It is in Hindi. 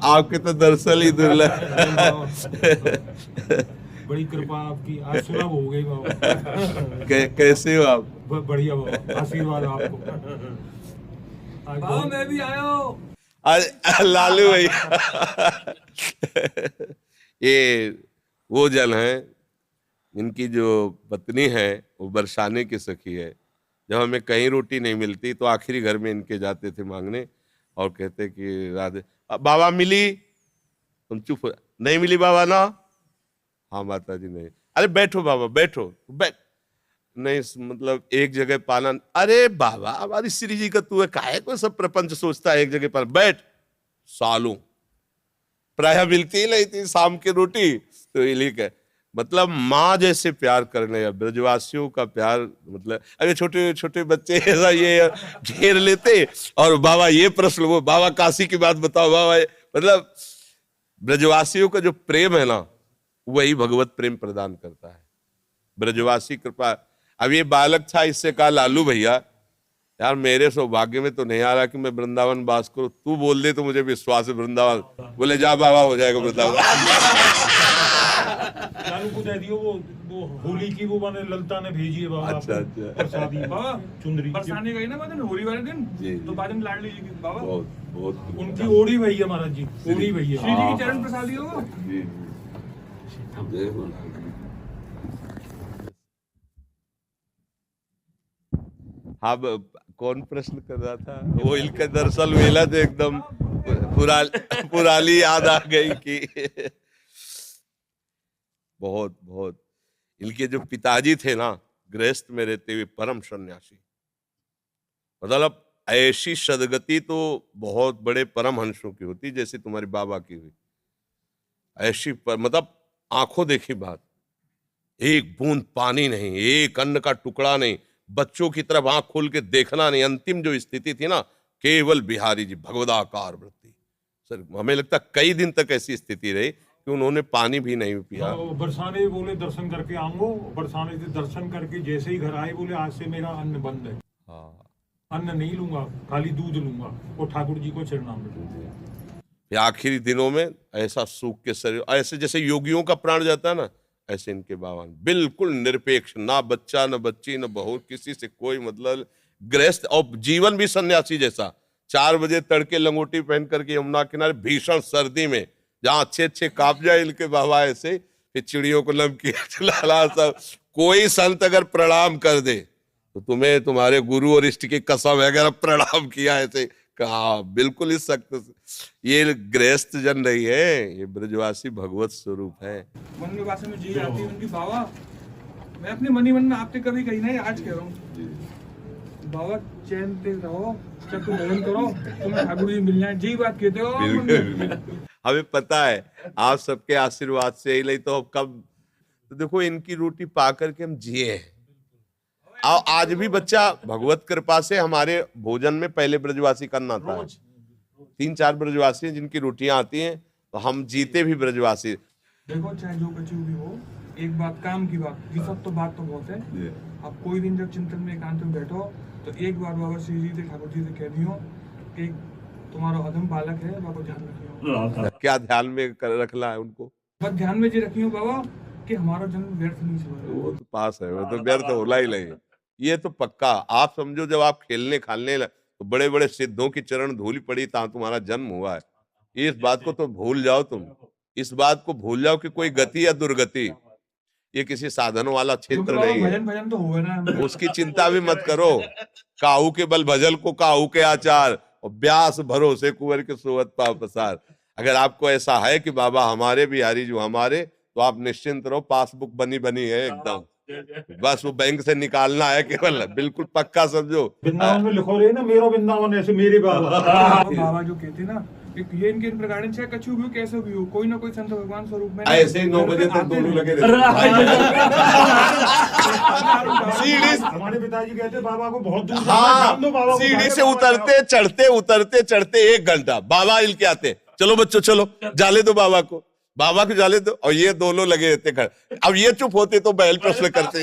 आपके तो दरअसल ही दुर्लभ। बड़ी कृपा आपकी, आज सुलभ हो गई बाबा। कैसे हो आप? बढ़िया बाबा, आशीर्वाद आपको। बाबा मैं भी आया हूँ। अरे लालू भैया, ये वो जन है, इनकी जो पत्नी है वो बरसाने की सखी है। जब हमें कहीं रोटी नहीं मिलती तो आखिरी घर में इनके जाते थे मांगने और कहते कि राधे बाबा मिली, तुम चुप हो, नहीं मिली बाबा ना, हाँ माता जी नहीं, अरे बैठो बाबा बैठो, बैठ नहीं, मतलब एक जगह पाना, अरे बाबा हमारी श्री जी का तू है, काहे को सब प्रपंच सोचता है, एक जगह पर बैठ, सालों प्राय मिलती ही नहीं थी शाम की रोटी, तो ये लिख है मतलब माँ जैसे प्यार करने, ब्रजवासियों का प्यार, मतलब अरे छोटे छोटे बच्चे ऐसा ये घेर लेते और बाबा ये प्रश्न, वो बाबा काशी की बात बताओ बाबा, मतलब ब्रजवासियों का जो प्रेम है ना वही भगवत प्रेम प्रदान करता है, ब्रजवासी कृपा। अब ये बालक था, इससे कहा लालू भैया यार मेरे सौभाग्य में तो नहीं आ रहा कि मैं वृंदावन वास करूं, तू बोल दे तो मुझे विश्वास है वृंदावन, बोले जा बाबा हो जाएगा वृंदावन। लालू को दे दियो वो होली की वो मैंने ललता ने भेजी है बाबा। अच्छा अच्छा, प्रसादी बाबा चुंदरी बरसाने गई ना बादन होली वाले दिन, तो बादन लाड लीजिए बाबा। बहुत बहुत उनकी ओढ़ी भैया महाराज जी, ओढ़ी भैया श्री जी की चरण प्रसादी हो। जी जय हो। हाँ कौन प्रश्न कर रहा था वो, इनका दरअसल वेला तो एकदम पुरानी याद आ गई कि बहुत बहुत इनके जो पिताजी थे ना गृहस्थ में रहते हुए परम सन्यासी, मतलब ऐसी सदगति तो बहुत बड़े परम हंसों की होती जैसे तुम्हारे बाबा की हुई, ऐसी मतलब आंखों देखी बात, एक बूंद पानी नहीं, एक अन्न का टुकड़ा नहीं, बच्चों की तरफ आंख खोल के देखना नहीं, अंतिम जो स्थिति थी ना केवल बिहारी जी भगवदाकार वृत्ति। सर हमें लगता कई दिन तक ऐसी स्थिति रही कि उन्होंने पानी भी नहीं पिया। बरसाने बोले दर्शन करके आऊंगो, बरसाने से दर्शन करके जैसे ही घर आए बोले आज से मेरा अन्न बंद है, हाँ अन्न नहीं लूंगा, खाली दूध लूंगा और ठाकुर जी को चरणामृत। आखिरी दिनों में ऐसा सूख के शरीर, ऐसे जैसे योगियों का प्राण जाता है ना, ऐसे इनके बाबा बिल्कुल निरपेक्ष, ना बच्चा न बच्ची न बहू, किसी से कोई मतलब, गृहस्थ और जीवन भी सन्यासी जैसा। 4 बजे तड़के लंगोटी पहन करके यमुना किनारे भीषण सर्दी में जहां अच्छे अच्छे काप जाए इनके बाबा, ऐसे फिर चिड़ियों को नमकीन खिलाना सब। कोई संत अगर प्रणाम कर दे तो तुम्हें तुम्हारे गुरु और इष्ट की कसम है, अगर प्रणाम किया ऐसे कहा बिल्कुल इस सख्त। ये गृहस्थ जन नहीं है, ये ब्रजवासी भगवत स्वरूप है। मन में भाषा में जी आती है उनकी बाबा, मैं अपने मनी मन में आपसे कभी कही नहीं, आज कह रहा हूँ बाबा चैन से रहो, जब तुम भजन करो तुम्हें ठाकुर जी मिल जाए, जी बात कहते हो। हमें पता है आप सबके आशीर्वाद से ही, नहीं तो कब, तो देखो इनकी रोटी पा करके हम जिए हैं। आज भी बच्चा भगवत कृपा से हमारे भोजन में पहले ब्रजवासी करना था, 3-4 ब्रजवासी हैं जिनकी रोटियां आती हैं, तो हम जीते भी ब्रजवासी। देखो चाहे जो कची भी हो, एक बात काम की बात, ये सब तो बात तो बहुत है। आप कोई दिन जब चिंतन में एकांत में बैठो तो एक बार बाबा श्री जी से ठाकुर जी से कह दियो कि तुम्हारा अधम बालक है, बाबा ध्यान रखियो। क्या ध्यान में रखना है उनको? बस ध्यान में जी रखियो बाबा कि हमारा जन्म व्यर्थ नहीं हुआ। वो तो पास है, वो तो व्यर्थ होला ही नहीं, ये तो पक्का। आप समझो जब आप खेलने खालने तो बड़े बड़े सिद्धों की चरण धूल पड़ी ता तुम्हारा जन्म हुआ है, इस बात को तो भूल जाओ, तुम इस बात को भूल जाओ कि कोई गति या दुर्गति, ये किसी साधन वाला क्षेत्र नहीं है। भजन भजन तो हुआ ना, उसकी चिंता भी मत करो। काहू के बल भजल को काहू के आचार, और ब्यास भरोसे कुंवर के सोवत पाव पसार। अगर आपको ऐसा है कि बाबा हमारे बिहारी जो हमारे, तो आप निश्चिंत रहो, पासबुक बनी बनी है एकदम, बस वो बैंक से निकालना है केवल, बिल्कुल पक्का समझो। वृंदावन में लिखो रहे ना मेरा वृंदावन, ऐसे मेरे बाबा। बाबा जो कहते ना ये इनके प्रकार चाहे कछु भी हो कैसे भी हो, कोई ना कोई संत भगवान स्वरूप में ऐसे ही 9 बजे तक दोनों लगे रहते। हमारे पिताजी कहते बाबा को बहुत दूर हाँ, सीढ़ी से उतरते चढ़ते 1 घंटा बाबा हिल के आते, चलो बच्चों चलो जाले दो बाबा को जाले दो, और ये दोनों लगे रहते खड़े। अब ये चुप होते तो बैल प्रश्न करते।